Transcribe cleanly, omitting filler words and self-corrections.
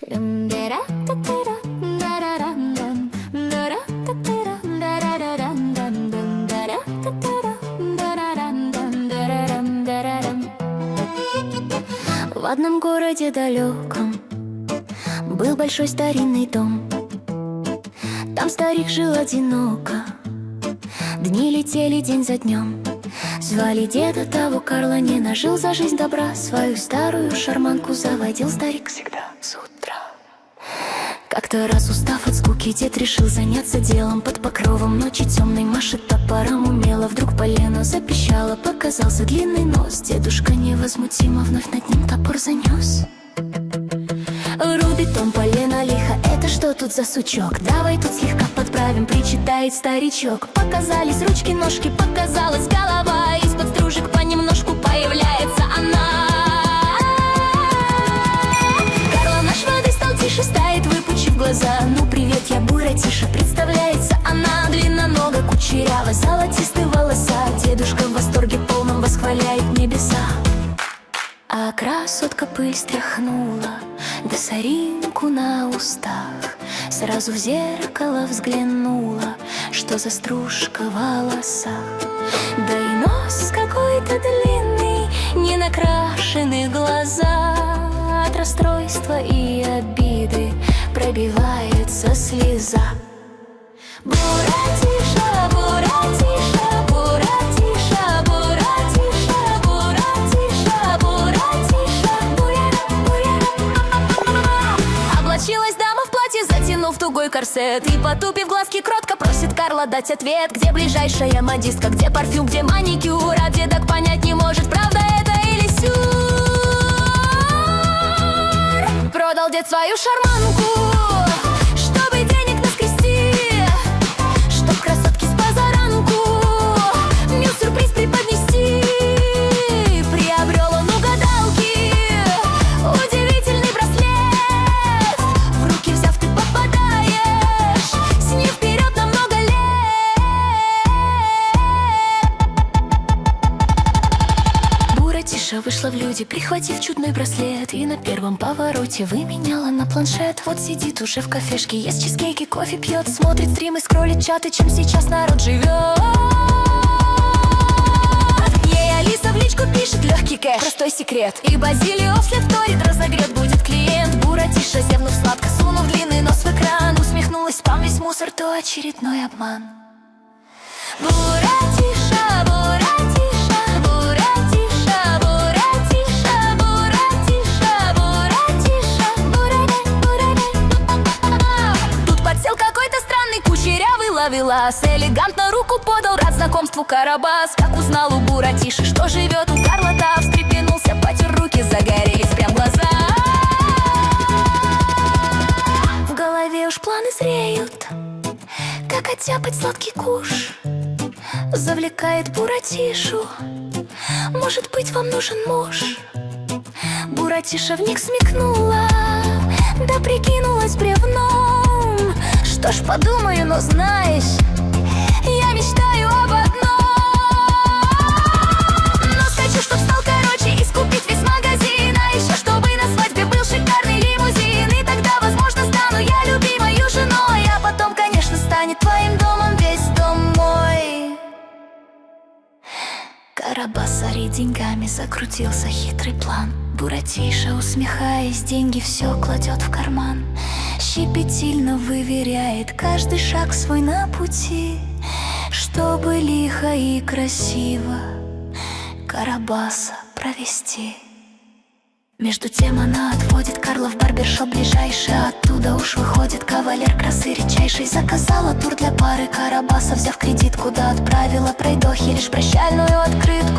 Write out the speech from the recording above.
В одном городе далеком был большой старинный дом. Там старик жил одиноко, дни летели день за днем. Звали деда того Карла, не нажил за жизнь добра. Свою старую шарманку заводил старик всегда с утра. Как-то раз, устав от скуки, дед решил заняться делом. Под покровом ночи темной машет топором умело. Вдруг полено запищало, показался длинный нос. Дедушка невозмутимо вновь над ним топор занес. Рубит он полено лихо, это что тут за сучок? Давай тут слегка подправим, причитает старичок. Показались ручки, ножки, показалась голова. Из-под стружек понемножку появляется она. Карла наш воды стал тише, стоит, выпучив глаза. Ну привет, я Буратиша, представляется она. Длиннонога, кучерява, золотистые волоса. Дедушка в восторге полном восхваляет небеса. А красотка пыль стряхнула, да соринку на устах. Сразу в зеркало взглянула, что за стружка в волосах. Да и нос какой-то длинный, не накрашены глаза. От расстройства и обиды пробивается слеза. Буратиша, Буратиша, Буратиша, Буратиша, Буратиша, Буратиша, облачилась дама в платье, затянув тугой корсет. И потупив глазки кротко просит Карла дать ответ. Где ближайшая модистка, где парфюм, где маникюр? А дедок понять не может, правда это или сюр. Продал дед свою шарманку, чтобы денег наскрести, чтоб красотке с позаранку мне сюрприз преподнести. Приобрел он у гадалки удивительный браслет. В руки взяв, ты попадаешь с ним вперед на много лет. Буратиша вышла в люди, прихватив чудной браслет. И на первом повороте выменяла на планшет. Вот сидит уже в кафешке, ест чизкейки, кофе пьет, смотрит стримы, скроллит чаты, чем сейчас народ живет. Ей Алиса в личку пишет легкий кэш, простой секрет. И Базилио вслед вторит, разогрет будет клиент. Буратиша, зевнув сладко, сунув длинный нос в экран, усмехнулась, спам весь мусор, то очередной обман. Буратиша, Буратиша, Буратиша, Буратиша, Буратиша, Буратиша, Буратиша. Тут подсел какой-то странный кучерявый ловелас, элегантно руку подал, рад знакомству Карабас. Как узнал у Буратиши, что живет у Карла-то, встрепенулся, потер руки, загорелись прям глаза. В голове уж планы зреют, как оттяпать сладкий куш. Завлекает Буратишу, может быть, вам нужен муж. Буратиша вмиг смекнула, да прикинулась бревном. Что ж, подумаю, но знаешь, я мечтаю об одном. Но хочу, чтоб стал короче и скупить весь магазин. А еще, чтобы на свадьбе был шикарный лимузин. И тогда, возможно, стану я любимою женой. А потом, конечно, станет твоим домом весь дом мой. Карабас, сорит деньгами, закрутился хитрый план. Буратиша, усмехаясь, деньги все кладет в карман. Щепетильно выверяет каждый шаг свой на пути, чтобы лихо и красиво Карабаса провести. Между тем она отводит Карла в барбершоп ближайший. Оттуда уж выходит кавалер красы редчайший. Заказала тур для пары Карабаса, взяв кредит, куда отправила пройдохи лишь прощальную открытку.